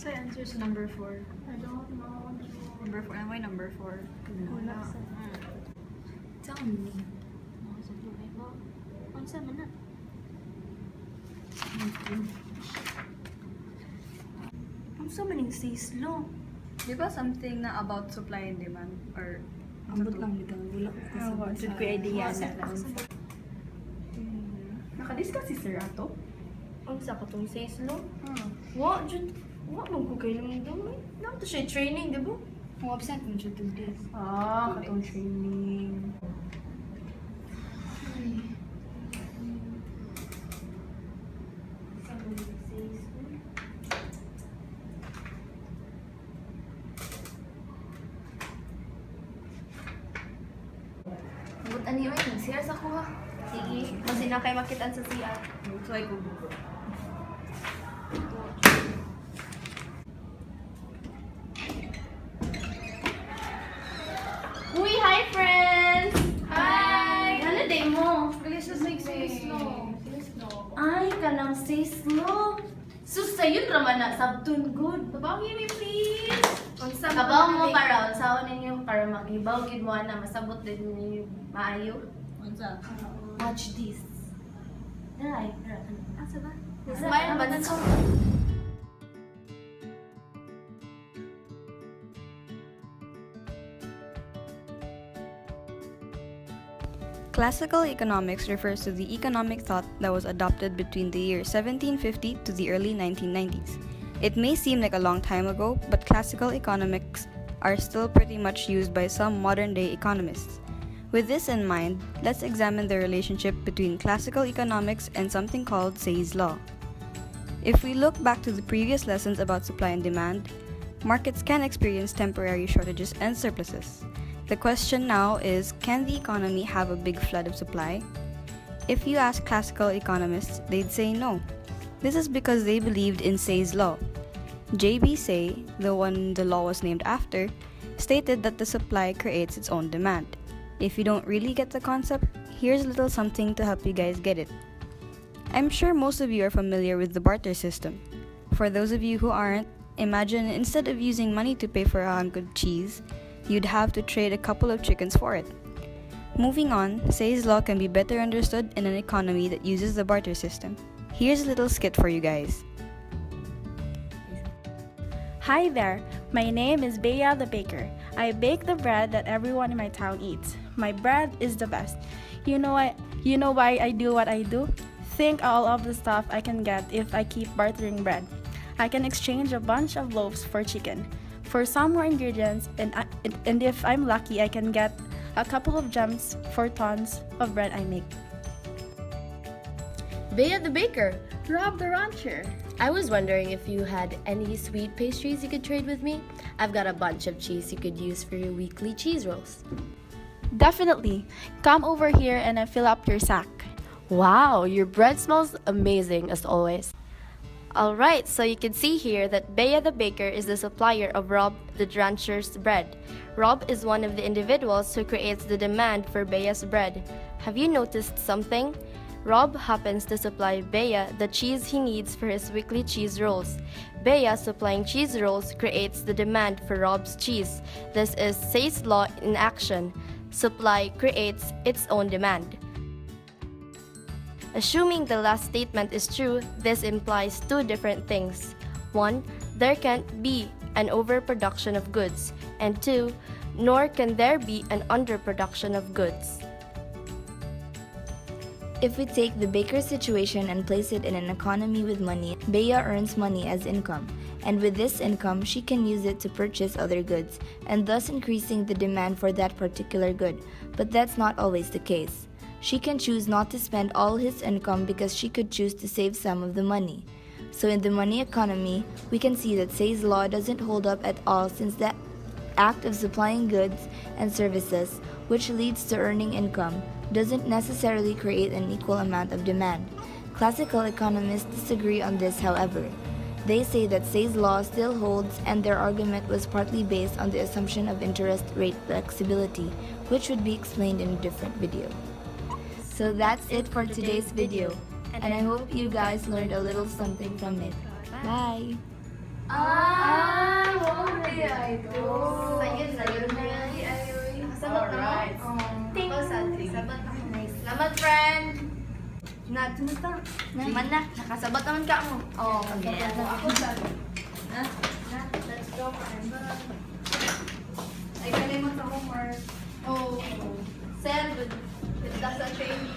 What's the answer sa number 4? I don't know. Number 4. Ano ba yung number 4? Wala sa. Tell me. Sa buhay mo. Ang sama na. Ang sa maning says law. Di ba something na about supply and demand? Or Ambot lang dito. Wala ko kasi. Did ko idea na. Nakadiscuss si Sir Ato? Ang sa katong says lo. Wa, dyan. Wa, magkukay naman daw. Naman to siya training, di ba? Kung absent mo siya 2 days. Katong training. Ambot ani oy, nag-CR sa kuha. Sige. Kasi na kayo makitaan sa CR. So, I Google. Uy, hi friends! Hi! Ano day mo? Galis na says law. Ay, kanang say slow. Sus, sa'yo naman na, sabtun good. Tabaw yun please. Tabaw mo karon, saan ninyo para makibaw, gid mo na, masabot din ninyo maayo. What's up? Watch this. Ay, asa ba? Smile ba na Classical economics refers to the economic thought that was adopted between the year 1750 to the early 1990s. It may seem like a long time ago, but classical economics are still pretty much used by some modern-day economists. With this in mind, let's examine the relationship between classical economics and something called Say's law. If we look back to the previous lessons about supply and demand, markets can experience temporary shortages and surpluses. The question now is, can the economy have a big flood of supply? If you ask classical economists, they'd say no. This is because they believed in Say's law. J.B. Say, the one the law was named after, stated that the supply creates its own demand. If you don't really get the concept, here's a little something to help you guys get it. I'm sure most of you are familiar with the barter system. For those of you who aren't, imagine instead of using money to pay for a hunk of cheese, you'd have to trade a couple of chickens for it. Moving on, Say's law can be better understood in an economy that uses the barter system. Here's a little skit for you guys. Hi there, my name is Bea the baker. I bake the bread that everyone in my town eats. My bread is the best. You know why I do what I do? Think all of the stuff I can get if I keep bartering bread. I can exchange a bunch of loaves for chicken, for some more ingredients, and if I'm lucky, I can get a couple of gems for tons of bread I make. Bea the baker. Rob the rancher. I was wondering if you had any sweet pastries you could trade with me. I've got a bunch of cheese you could use for your weekly cheese rolls. Definitely. Come over here and I fill up your sack. Wow, your bread smells amazing as always. Alright, so you can see here that Bea the baker is the supplier of Rob the rancher's bread. Rob is one of the individuals who creates the demand for Bea's bread. Have you noticed something? Rob happens to supply Bea the cheese he needs for his weekly cheese rolls. Bea supplying cheese rolls creates the demand for Rob's cheese. This is Say's law in action. Supply creates its own demand. Assuming the last statement is true, this implies two different things. 1. There can't be an overproduction of goods. And 2. Nor can there be an underproduction of goods. If we take the baker's situation and place it in an economy with money, Bea earns money as income, and with this income, she can use it to purchase other goods, and thus increasing the demand for that particular good. But that's not always the case. She can choose not to spend all his income because she could choose to save some of the money. So in the money economy, we can see that Say's law doesn't hold up at all, since the act of supplying goods and services, which leads to earning income, doesn't necessarily create an equal amount of demand. Classical economists disagree on this, however. They say that Say's law still holds, and their argument was partly based on the assumption of interest rate flexibility, which would be explained in a different video. So that's it for today's video, and I hope you guys learned a little something from it. Bye! Sayun na yun. Sabot na mo? Thank you. Sabot na mo. Salamat, friend. Naman na, nakasabot naman ka mo. Oh, ako sa... Let's go. Ay, kanay mo sa homework. Oh. Sir, with that's a training.